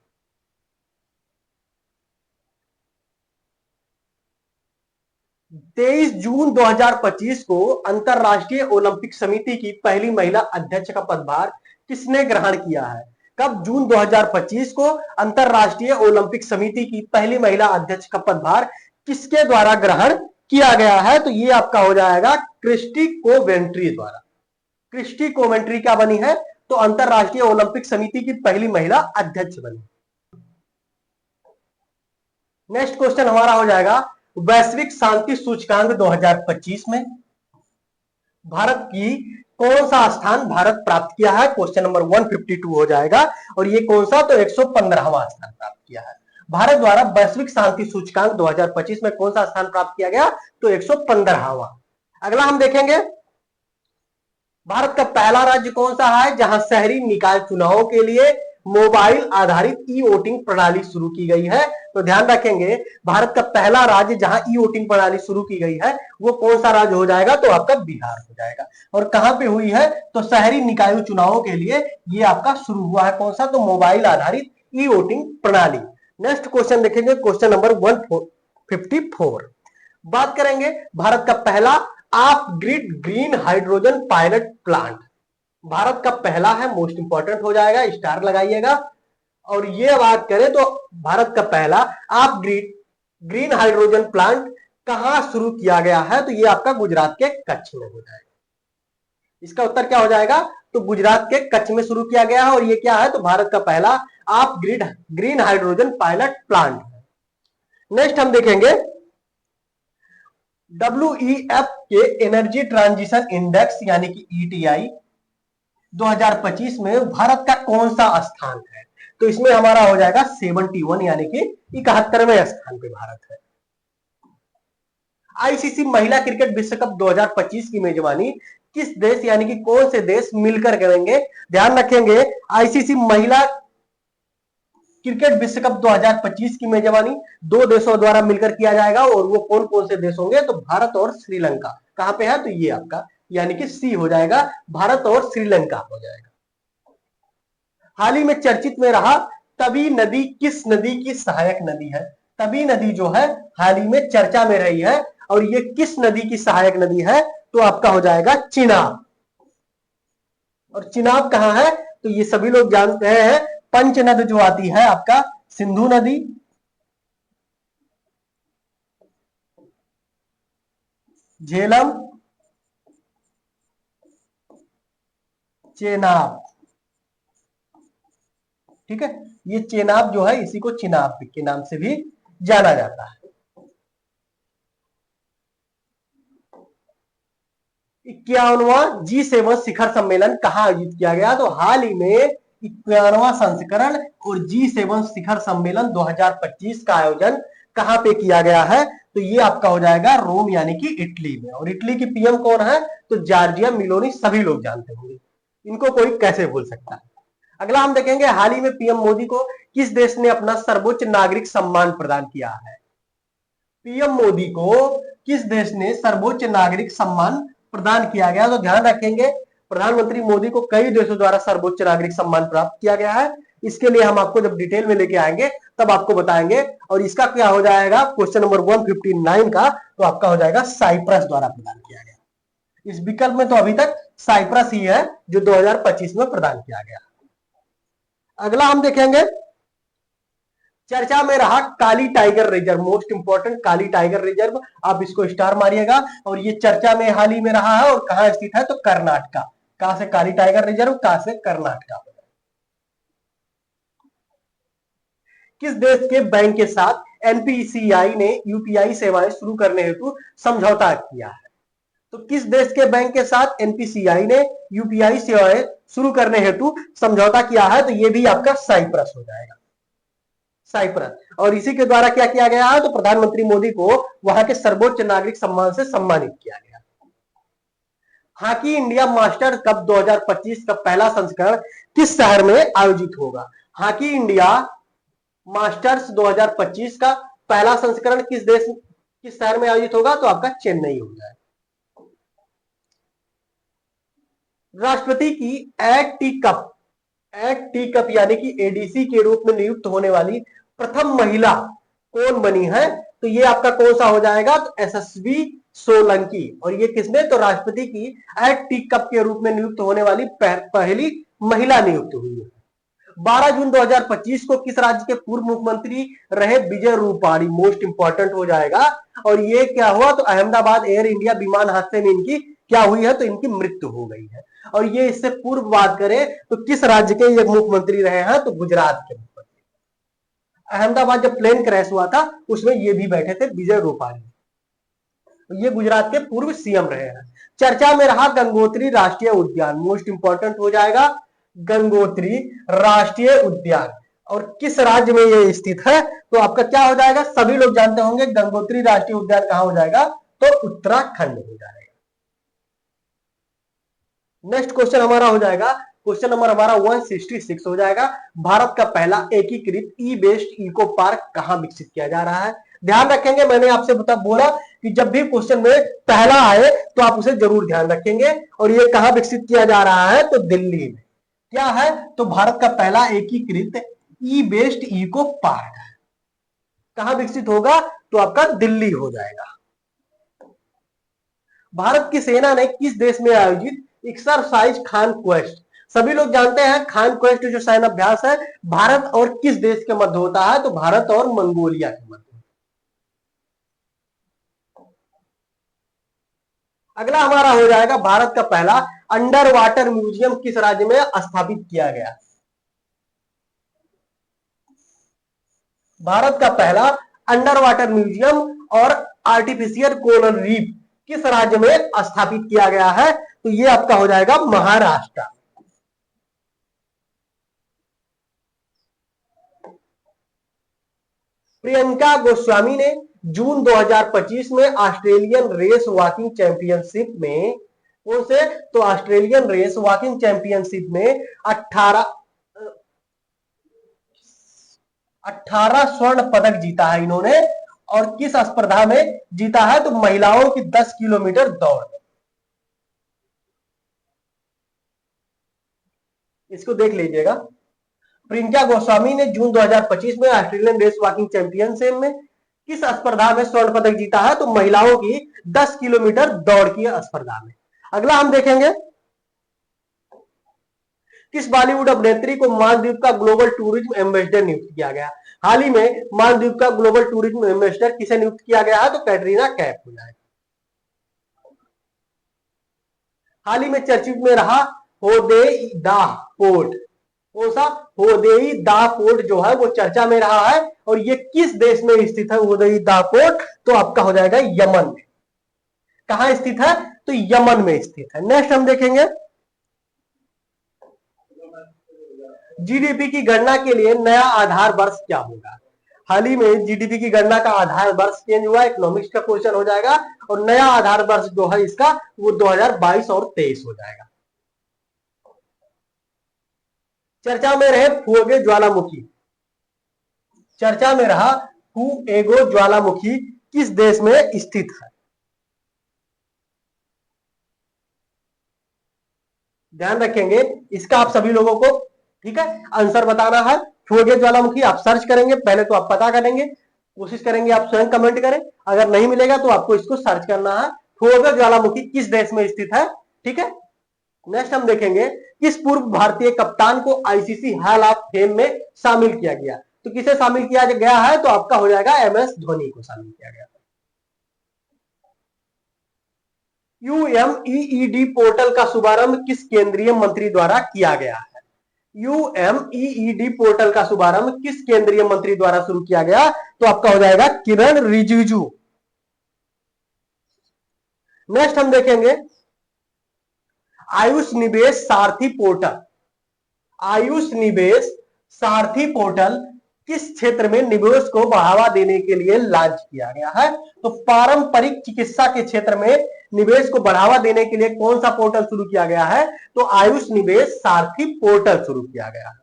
तेईस जून 2025 को अंतरराष्ट्रीय ओलंपिक समिति की पहली महिला अध्यक्ष का पदभार किसने ग्रहण किया है, कब, जून 2025 को अंतरराष्ट्रीय ओलंपिक समिति की पहली महिला अध्यक्ष का पदभार किसके द्वारा ग्रहण किया गया है, तो ये आपका हो जाएगा क्रिस्टी कोवेंट्री द्वारा। क्रिस्टी कोवेंट्री क्या बनी है, तो अंतरराष्ट्रीय ओलंपिक समिति की पहली महिला अध्यक्ष बनी। नेक्स्ट क्वेश्चन हमारा हो जाएगा वैश्विक शांति सूचकांक 2025 में भारत की कौन सा स्थान भारत प्राप्त किया है, क्वेश्चन नंबर 152 हो जाएगा, और ये कौन सा, तो 115वां स्थान प्राप्त किया है। भारत द्वारा वैश्विक शांति सूचकांक 2025 में कौन सा स्थान प्राप्त किया गया, तो 115वां। अगला हम देखेंगे, भारत का पहला राज्य कौन सा है जहां शहरी निकाय चुनावों के लिए मोबाइल आधारित ई वोटिंग प्रणाली शुरू की गई है, तो ध्यान रखेंगे भारत का पहला राज्य जहां ई वोटिंग प्रणाली शुरू की गई है वो कौन सा राज्य हो जाएगा, तो आपका बिहार हो जाएगा। और कहां पे हुई है, तो शहरी निकाय चुनावों के लिए ये आपका शुरू हुआ है, कौन सा, तो मोबाइल आधारित ई वोटिंग प्रणाली। नेक्स्ट क्वेश्चन देखेंगे, क्वेश्चन नंबर 154, बात करेंगे भारत का पहला of grid green hydrogen pilot plant, Bharat का पहला है, मोस्ट इंपॉर्टेंट हो जाएगा, स्टार लगाइएगा। और ये बात करें तो भारत का पहला of grid green hydrogen plant कहां शुरू किया गया है, तो ये आपका गुजरात के कच्छ में हो जाएगा। इसका उत्तर क्या हो जाएगा? तो गुजरात के कच्छ में शुरू किया गया है और ये क्या है? तो भारत का पहला of grid green hydrogen pilot plant है। नेक्स्ट हम देखेंगे WEF के एनर्जी ट्रांजिशन इंडेक्स यानी कि ETI 2025 में भारत का कौन सा स्थान है? तो इसमें हमारा हो जाएगा 71 यानी कि 71वें स्थान पे भारत है। आईसीसी महिला क्रिकेट विश्व कप 2025 की मेजबानी किस देश यानी कि कौन से देश मिलकर करेंगे? ध्यान रखेंगे आईसीसी महिला क्रिकेट विश्व कप 2025 की मेजबानी दो देशों द्वारा मिलकर किया जाएगा और वो कौन कौन से देश होंगे? तो भारत और श्रीलंका। कहां पे है? तो ये आपका यानी कि सी हो जाएगा, भारत और श्रीलंका हो जाएगा। हाल ही में चर्चित में रहा तवी नदी किस नदी की सहायक नदी है? तवी नदी जो है हाल ही में चर्चा में रही है और ये किस नदी की सहायक नदी है? तो आपका हो जाएगा चिनाब। और चिनाब कहां है? तो ये सभी लोग जानते हैं पंचनद जो आती है आपका सिंधु नदी, झेलम, चेनाब। ठीक है, ये चेनाब जो है इसी को चिनाब के नाम से भी जाना जाता है। 51वां G7 शिखर सम्मेलन कहां आयोजित किया गया? तो हाल ही में 51वां संस्करण और G7 शिखर सम्मेलन 2025 का आयोजन कहां पे किया गया है? तो ये आपका हो जाएगा रोम यानी कि इटली में। और इटली की पीएम कौन है? तो जॉर्जिया मेलोनी, सभी लोग जानते होंगे, इनको कोई कैसे भूल सकता है। अगला हम देखेंगे हाल ही में पीएम मोदी को किस देश ने अपना सर्वोच्च नागरिक सम्मान प्रदान किया है? पीएम मोदी को किस देश ने सर्वोच्च नागरिक सम्मान प्रदान किया गया? तो ध्यान रखेंगे प्रधानमंत्री मोदी को कई देशों द्वारा सर्वोच्च नागरिक सम्मान प्राप्त किया गया है। इसके लिए हम आपको जब डिटेल में लेके आएंगे तब आपको बताएंगे। और इसका क्या हो जाएगा? क्वेश्चन नंबर 159 का तो आपका हो जाएगा साइप्रस द्वारा प्रदान किया गया। इस विकल्प में तो अभी तक साइप्रस ही है जो 2025 में प्रदान किया गया। अगला हम देखेंगे चर्चा में रहा काली टाइगर रिजर्व, मोस्ट इंपोर्टेंट काली टाइगर रिजर्व, आप इसको स्टार मारिएगा। और ये चर्चा में हाल ही में रहा है और कहां स्थित है? तो कर्नाटका। कहां से काली टाइगर रिजर्व? कहां से? कर्नाटका। किस देश के बैंक के साथ एनपीसीआई ने यूपीआई सेवाएं शुरू करने हेतु समझौता किया है? तो किस देश के बैंक के साथ एनपीसीआई ने यूपीआई सेवाएं शुरू करने हेतु समझौता किया है? तो ये भी आपका साइप्रस हो जाएगा, साइप्रस। और इसी के द्वारा क्या किया गया है? तो प्रधानमंत्री मोदी को वहां के सर्वोच्च नागरिक सम्मान से सम्मानित किया गया। हॉकी इंडिया मास्टर कप 2025 का पहला संस्करण किस शहर में आयोजित होगा? हॉकी इंडिया मास्टर्स 2025 का पहला संस्करण किस शहर में आयोजित होगा? तो आपका चेन्नई हो जाएगा। राष्ट्रपति की एक्ट टी कप यानी कि एडीसी के रूप में नियुक्त होने वाली प्रथम महिला कौन बनी है? तो ये आपका कौन सा हो जाएगा? तो एसएसबी सोलंकी। और ये किसने? तो राष्ट्रपति की एक्ट टी कप के रूप में नियुक्त होने वाली पहली महिला नियुक्त हुई है। 12 जून 2025 को किस राज्य के पूर्व मुख्यमंत्री रहे विजय रूपाणी? मोस्ट इंपॉर्टेंट हो जाएगा। और ये क्या हुआ? तो अहमदाबाद एयर इंडिया विमान हादसे में इनकी क्या हुई है? तो इनकी मृत्यु हो गई है। और ये इससे पूर्व बात करें तो किस राज्य के ये मुख्यमंत्री रहे हैं? तो गुजरात के मुख्यमंत्री। अहमदाबाद जब प्लेन क्रैश हुआ था उसमें ये भी बैठे थे, विजय रूपाणी। ये गुजरात के पूर्व सीएम रहे हैं। चर्चा में रहा गंगोत्री राष्ट्रीय उद्यान, मोस्ट इंपॉर्टेंट हो जाएगा गंगोत्री राष्ट्रीय उद्यान। और किस राज्य में ये स्थित है? तो आपका क्या हो जाएगा? सभी लोग जानते होंगे गंगोत्री राष्ट्रीय उद्यान कहां हो जाएगा? तो उत्तराखंड हो जाएगा। नेक्स्ट क्वेश्चन हमारा हो जाएगा, क्वेश्चन नंबर हमारा 166 हो जाएगा। भारत का पहला एकीकृत ई बेस्ड इको पार्क कहां विकसित किया जा रहा है? ध्यान रखेंगे, मैंने आपसे बोला कि जब भी क्वेश्चन में पहला आए तो आप उसे जरूर ध्यान रखेंगे। और ये कहां विकसित किया जा रहा है? तो दिल्ली में। क्या है? तो भारत का पहला एकीकृत ई बेस्ड इको पार्क कहां विकसित होगा? तो आपका दिल्ली हो जाएगा। भारत की सेना ने किस देश में आयोजित एक्सरसाइज खान क्वेस्ट? सभी लोग जानते हैं खान क्वेस्ट जो सैन्य अभ्यास है भारत और किस देश के मध्य होता है? तो भारत और मंगोलिया के मध्य। अगला हमारा हो जाएगा भारत का पहला अंडर वाटर म्यूजियम किस राज्य में स्थापित किया गया? भारत का पहला अंडर वाटर म्यूजियम और आर्टिफिशियल कोरल रीफ किस राज्य में स्थापित किया गया है? तो ये आपका हो जाएगा महाराष्ट्र। प्रियंका गोस्वामी ने जून 2025 में ऑस्ट्रेलियन रेस वॉकिंग चैंपियनशिप में कौन से? तो ऑस्ट्रेलियन रेस वॉकिंग चैंपियनशिप में 18 स्वर्ण पदक जीता है इन्होंने। और किस स्पर्धा में जीता है? तो महिलाओं की 10 किलोमीटर दौड़। इसको देख लीजिएगा। प्रियंका गोस्वामी ने जून 2025 में ऑस्ट्रेलियन रेस वॉकिंग चैंपियनशिप में किस स्पर्धा में स्वर्ण पदक जीता है? तो महिलाओं की 10 किलोमीटर दौड़ की स्पर्धा में। अगला हम देखेंगे, किस बॉलीवुड अभिनेत्री को मालदीव का ग्लोबल टूरिज्म एम्बेसडर नियुक्त किया गया? हाल ही में मालदीव का ग्लोबल टूरिज्म एम्बेसडर किसे नियुक्त किया गया है? तो कैटरीना कैफ हो जाएगा। हाल ही में चर्चित में रहा होदेई दाह पोर्ट, कौन सा? होदेई दाह पोर्ट जो है वो चर्चा में रहा है। और ये किस देश में स्थित है होदेई दाह पोर्ट? तो आपका हो जाएगा यमन में। कहां स्थित है? तो यमन में स्थित है। नेक्स्ट हम देखेंगे, जीडीपी की गणना के लिए नया आधार वर्ष क्या होगा? हाल ही में जीडीपी की गणना का आधार वर्ष चेंज हुआ, इकोनॉमिक्स का क्वेश्चन हो जाएगा। और नया आधार वर्ष जो है इसका वो 2022 और 23 हो जाएगा। चर्चा में रहे फुएगो ज्वालामुखी, चर्चा में रहा फुएगो ज्वालामुखी किस देश में स्थित है? ध्यान रखेंगे इसका आप सभी लोगों को, ठीक है, आंसर बताना है। फुएगो ज्वालामुखी आप सर्च करेंगे, पहले तो आप पता करेंगे, कोशिश करेंगे आप स्वयं कमेंट करें। अगर नहीं मिलेगा तो आपको इसको सर्च करना है, फुएगो ज्वालामुखी किस देश में स्थित है, ठीक है। नेक्स्ट हम देखेंगे, किस पूर्व भारतीय कप्तान को आईसीसी हॉल ऑफ फेम में शामिल किया गया? तो किसे शामिल किया गया है? तो आपका हो जाएगा एमएस धोनी को शामिल किया गया। यूएमईईडी पोर्टल का शुभारंभ किस केंद्रीय मंत्री द्वारा किया गया है? यूएमईईडी पोर्टल का शुभारंभ किस केंद्रीय मंत्री द्वारा शुरू किया गया? तो आपका हो जाएगा किरण रिजिजू। नेक्स्ट हम देखेंगे, आयुष निवेश सारथी पोर्टल, आयुष निवेश सारथी पोर्टल किस क्षेत्र में निवेश को बढ़ावा देने के लिए लॉन्च किया गया है? तो पारंपरिक चिकित्सा के क्षेत्र में निवेश को बढ़ावा देने के लिए कौन सा पोर्टल शुरू किया गया है? तो आयुष निवेश सारथी पोर्टल शुरू किया गया है।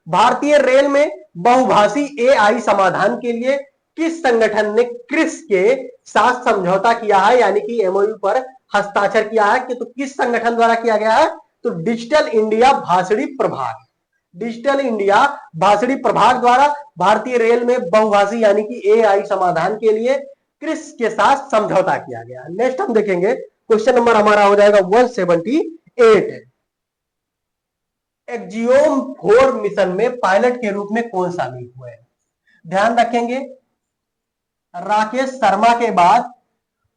भारतीय रेल में बहुभाषी एआई समाधान के लिए किस संगठन ने क्रिस के साथ समझौता किया है, यानी कि एमओयू पर हस्ताक्षर किया है? कि तो किस संगठन द्वारा किया गया है? तो डिजिटल इंडिया भाषणी प्रभाग, डिजिटल इंडिया भाषणी प्रभाग द्वारा भारतीय रेल में बहुभाषी यानी कि एआई समाधान के लिए क्रिस के साथ समझौता किया गया। नेक्स्ट हम देखेंगे, क्वेश्चन नंबर हमारा हो जाएगा 178 है। एक्जियोम 4 मिशन में पायलट के रूप में कौन शामिल हुए? ध्यान रखेंगे, राकेश शर्मा के बाद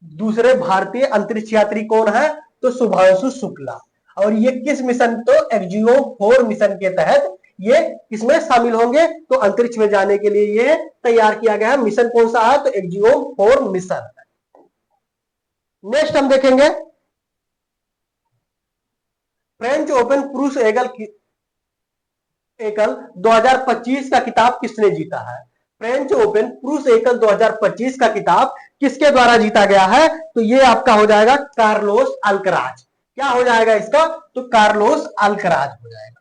दूसरे भारतीय अंतरिक्ष यात्री कौन है? तो शुभांशु शुक्ला। और ये किस मिशन? तो एक्जियोम 4 मिशन के तहत ये किसमें शामिल होंगे? तो अंतरिक्ष में जाने के लिए ये तैयार किया गया है। मिशन कौन सा है? तो एक्जियोम 4 मिशन। नेक्स्ट हम देखेंगे, फ्रेंच ओपन पुरुष एकल 2025 का किताब किसने जीता है? फ्रेंच ओपन पुरुष एकल 2025 का किताब किसके द्वारा जीता गया है? तो ये आपका हो जाएगा कार्लोस अल्कराज। क्या हो जाएगा इसका? तो कार्लोस अल्कराज हो जाएगा।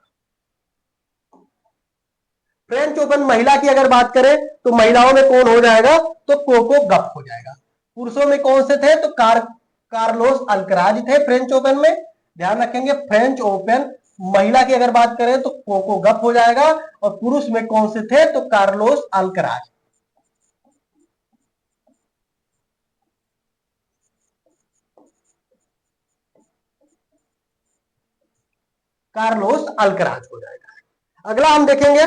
फ्रेंच ओपन महिला की अगर बात करें तो महिलाओं में कौन हो जाएगा? तो कोको गफ हो जाएगा। पुरुषों में कौन से थे? तो कार्लोस अल्कराज थे फ्रेंच ओपन में। ध्यान रखेंगे, फ्रेंच ओपन महिला की अगर बात करें तो कोको गफ हो जाएगा। और पुरुष में कौन से थे? तो कार्लोस अल्कराज, कार्लोस अल्कराज हो जाएगा। अगला हम देखेंगे,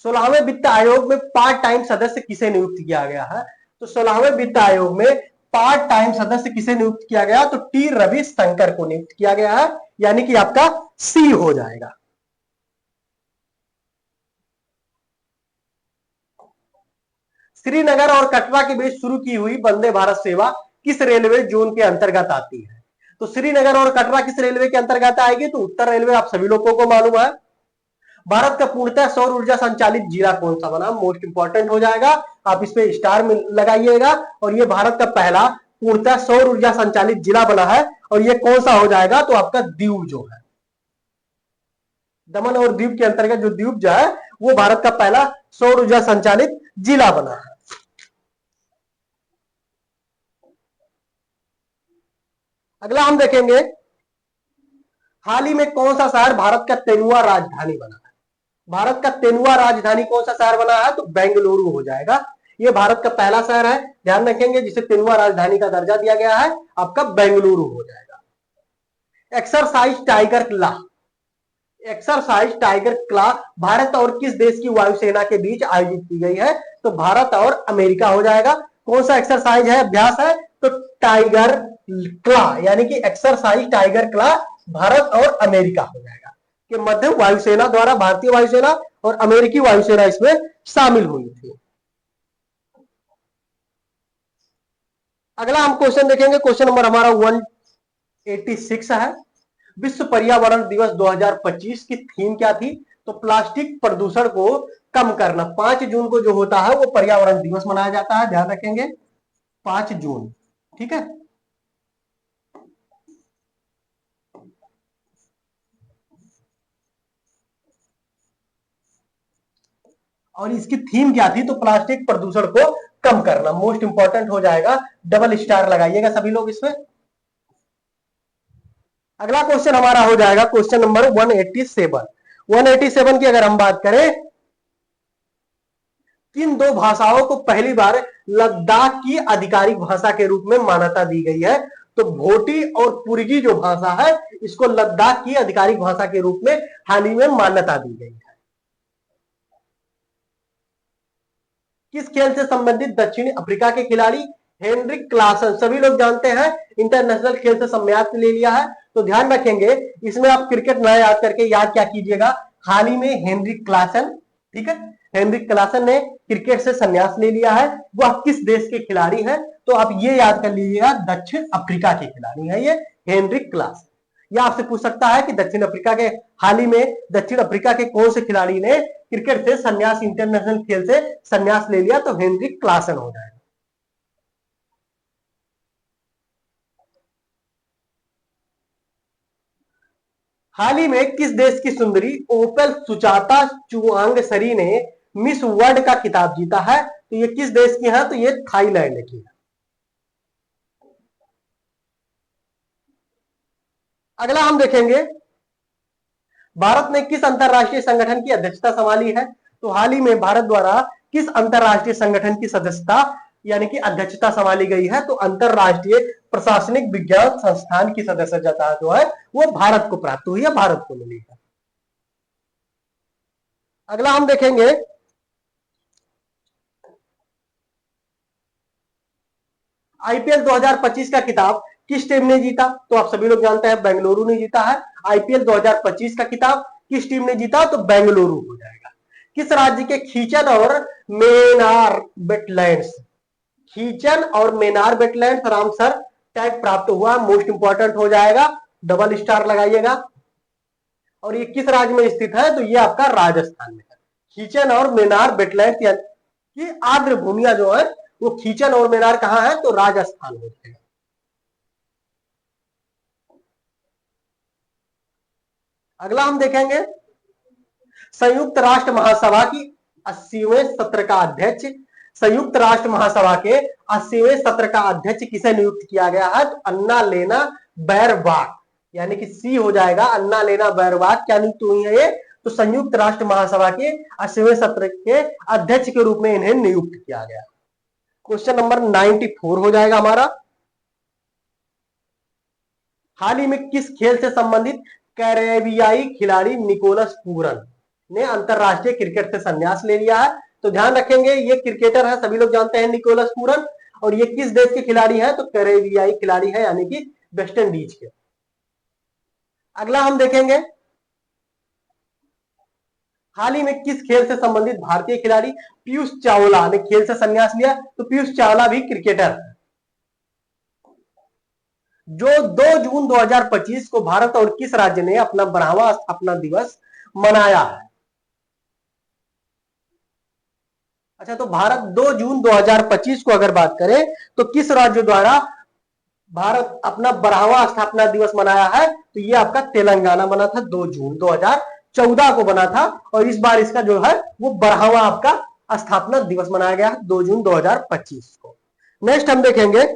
16वें वित्त आयोग में पार्ट टाइम सदस्य किसे नियुक्त किया गया है? तो 16वें वित्त आयोग में पार्ट टाइम सदस्य किसे नियुक्त किया गया? तो टी रविशंकर को नियुक्त किया गया है, यानी कि आपका सी हो जाएगा। श्रीनगर और कटरा के बीच शुरू की हुई वंदे भारत सेवा किस रेलवे जोन के अंतर्गत आती है? तो श्रीनगर और कटरा किस रेलवे के अंतर्गत आएगी? तो उत्तर रेलवे, आप सभी लोगों को मालूम है। भारत का पूर्णतः सौर ऊर्जा संचालित जिला कौन सा बना? मोस्ट इंपॉर्टेंट हो जाएगा, आप इस पे स्टार में लगाइएगा। और ये भारत का पहला पूर्णतः सौर ऊर्जा संचालित जिला बना है, और ये कौन सा हो जाएगा? तो आपका दीव जो है, दमन और दीव के अंतर्गत जो दीव जो है वो भारत का पहला सौर ऊर्जा संचालित जिला बना है। अगला हम देखेंगे, हाल ही में कौन सा शहर भारत का 13वां राजधानी बना है? भारत का 13वां राजधानी कौन सा शहर बना है? तो बेंगलुरु हो जाएगा। ये भारत का पहला शहर है, ध्यान रखेंगे, जिसे 13वां राजधानी का दर्जा दिया गया है, आपका बेंगलुरु हो जाएगा। एक्सरसाइज टाइगर क्ला, एक्सरसाइज टाइगर क्ला भारत और किस देश की वायुसेना के बीच आयोजित की गई है? तो भारत और अमेरिका हो जाएगा। कौन सा एक्सरसाइज है, अभ्यास है? तो टाइगर क्ला, यानी कि एक्सरसाइज टाइगर क्ला भारत और अमेरिका हो जाएगा कि मध्य वायुसेना द्वारा भारतीय वायुसेना और अमेरिकी वायुसेना इसमें शामिल हुई थी। अगला हम क्वेश्चन देखेंगे, क्वेश्चन नंबर हमारा 186 है। विश्व पर्यावरण दिवस 2025 की थीम क्या थी? तो प्लास्टिक प्रदूषण को कम करना। 5 जून को जो होता है वो पर्यावरण दिवस मनाया जाता है, ध्यान रखेंगे, 5 जून, ठीक है। और इसकी थीम क्या थी? तो प्लास्टिक प्रदूषण को कम करना, मोस्ट इंपॉर्टेंट हो जाएगा, डबल स्टार लगाइएगा सभी लोग इसमें। अगला क्वेश्चन हमारा हो जाएगा क्वेश्चन नंबर 187। 187 की अगर हम बात करें, किन दो भाषाओं को पहली बार लद्दाख की आधिकारिक भाषा के रूप में मान्यता दी गई है? तो भोटी और पुर्गी जो भाषा है इसको लद्दाख की आधिकारिक भाषा के रूप में हाल ही में मान्यता दी गई है। किस खेल से संबंधित दक्षिण अफ्रीका के खिलाड़ी हेनरिक क्लासन, सभी लोग जानते हैं, इंटरनेशनल खेल से संन्यास ले लिया है। तो ध्यान रखेंगे, इसमें आप क्रिकेट ना याद करके याद क्या कीजिएगा, हाल ही में हेनरिक क्लासन, ठीक है, हेनरिक क्लासन ने क्रिकेट से संन्यास ले लिया है। वह किस देश के खिलाड़ी हैं? तो आप ये याद कर लीजिएगा, दक्षिण अफ्रीका के खिलाड़ी है ये हेनरिक क्लासन। या आपसे पूछ सकता है कि दक्षिण अफ्रीका के, हाल ही में दक्षिण अफ्रीका के कौन से खिलाड़ी ने क्रिकेट से संन्यास, इंटरनेशनल खेल से संन्यास ले लिया? तो हेनरिक क्लासन हो जाएगा। हाल ही में किस देश की सुंदरी ओपेल सुचाता चुआंगसरी ने मिस वर्ल्ड का खिताब जीता है? तो ये किस देश की है? तो ये थाईलैंड की है। अगला हम देखेंगे, भारत ने किस अंतरराष्ट्रीय संगठन की अध्यक्षता संभाली है? तो हाल ही में भारत द्वारा किस अंतरराष्ट्रीय संगठन की सदस्यता यानी कि अध्यक्षता संभाली गई है? तो अंतरराष्ट्रीय प्रशासनिक विज्ञान संस्थान की सदस्यता जो है वो भारत को प्राप्त हुई है, भारत को मिली है। अगला हम देखेंगे, आईपीएल 2025 का खिताब किस टीम ने जीता? तो आप सभी लोग जानते हैं बेंगलुरु ने जीता है। आईपीएल 2025 का खिताब किस टीम ने जीता? तो बेंगलुरु हो जाएगा। किस राज्य के खींचन और मेनार वेटलैंड्स, खींचन और मेनार वेटलैंड्स रामसर टैग प्राप्त हुआ? मोस्ट इंपॉर्टेंट हो जाएगा, डबल स्टार लगाइएगा। और ये किस राज्य में स्थित है? तो ये आपका राजस्थान में है। खींचन और मेनार वेटलैंड्स यानी कि आर्द्र भूमिया जो है वो खींचन और मेनार कहां है? तो राजस्थान में है। अगला हम देखेंगे, संयुक्त राष्ट्र महासभा की 80वें सत्र का अध्यक्ष, संयुक्त राष्ट्र महासभा के 80वें सत्र का अध्यक्ष किसे नियुक्त किया गया है? तो अन्ना लेना बैरबाक, यानी कि सी हो जाएगा, अन्ना लेना बैरबाक क्या नियुक्त हुई है ये? तो संयुक्त राष्ट्र महासभा के 80वें सत्र के अध्यक्ष के रूप में इन्हें नियुक्त किया गया। क्वेश्चन नंबर 94 हो जाएगा हमारा, हाल ही में किस खेल से संबंधित कैरेबियाई खिलाड़ी निकोलस पूरन, ने अंतरराष्ट्रीय क्रिकेट से संन्यास ले लिया है। तो ध्यान रखेंगे, ये क्रिकेटर है, सभी लोग जानते हैं, निकोलस पूरन। और ये किस देश के खिलाड़ी है? तो कैरेबियाई खिलाड़ी है, यानी कि वेस्ट इंडीज के। अगला हम देखेंगे, हाल ही में किस खेल से संबंधित भारतीय खिलाड़ी पीयूष चावला ने खेल से संन्यास लिया? तो पीयूष चावला भी क्रिकेटर है, जो 2 जून 2025 को भारत और किस राज्य ने अपना 12वां स्थापना दिवस मनाया है? अच्छा, तो भारत 2 जून 2025 को अगर बात करें तो किस राज्य द्वारा भारत अपना 12वां स्थापना दिवस मनाया है? तो ये आपका तेलंगाना बना था, 2 जून 2014 को बना था। और इस बार इसका जो है वो 12वां आपका स्थापना दिवस मनाया गया 2 जून 2025 को। नेक्स्ट हम देखेंगे,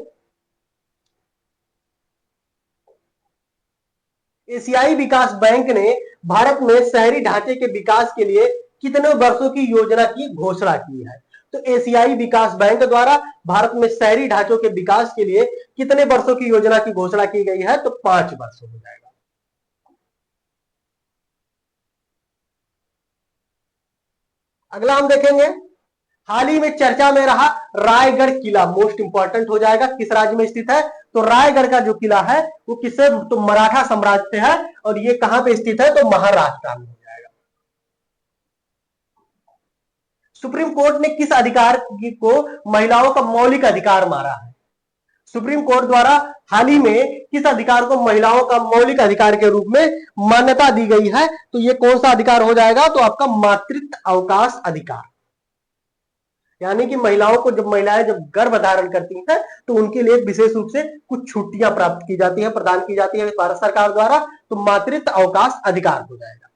एशियाई विकास बैंक ने भारत में शहरी ढांचे के विकास के लिए कितने वर्षों की योजना की घोषणा की है? तो एशियाई विकास बैंक द्वारा भारत में शहरी ढांचों के विकास के लिए कितने वर्षों की योजना की घोषणा की गई है? तो 5 वर्ष हो जाएगा। अगला हम देखेंगे, हाल ही में चर्चा में रहा रायगढ़ किला, मोस्ट इंपॉर्टेंट हो जाएगा, किस राज्य में स्थित है? तो रायगढ़ का जो किला है वो किससे? तो मराठा साम्राज्य से है। और ये कहां पे स्थित है? तो महाराष्ट्र में हो जाएगा। सुप्रीम कोर्ट ने किस अधिकार को महिलाओं का मौलिक अधिकार माना है? सुप्रीम कोर्ट द्वारा हाल ही में किस अधिकार को महिलाओं का मौलिक अधिकार के रूप में मान्यता दी गई है? तो ये कौन सा अधिकार हो जाएगा? तो आपका मातृत्व अवकाश अधिकार। यानी कि महिलाओं को, जब महिलाएं जब गर्भ धारण करती हैं तो उनके लिए विशेष रूप से कुछ छुट्टियां प्राप्त की जाती है, प्रदान की जाती है भारत सरकार द्वारा। तो मातृत्व अवकाश अधिकार हो जाएगा।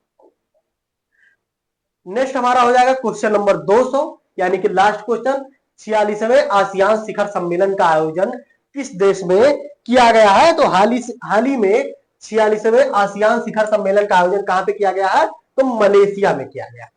नेक्स्ट हमारा हो जाएगा क्वेश्चन नंबर 200, यानी कि लास्ट क्वेश्चन। 46वें आसियान शिखर सम्मेलन का आयोजन किस देश में किया गया है? तो हाल ही में 46वें आसियान शिखर सम्मेलन का आयोजन कहां पे किया गया है? तो मलेशिया में किया गया।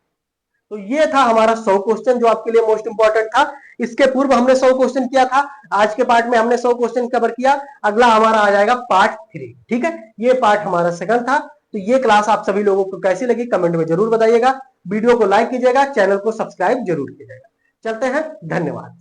तो ये था हमारा 100 क्वेश्चन जो आपके लिए मोस्ट इंपॉर्टेंट था। इसके पूर्व हमने 100 क्वेश्चन किया था, आज के पार्ट में हमने 100 क्वेश्चन कवर किया। अगला हमारा आ जाएगा पार्ट 3, ठीक है। ये पार्ट हमारा सेकंड था। तो ये क्लास आप सभी लोगों को कैसी लगी कमेंट में जरूर बताइएगा। वीडियो को लाइक कीजिएगा, चैनल को सब्सक्राइब जरूर कीजिएगा। चलते हैं, धन्यवाद।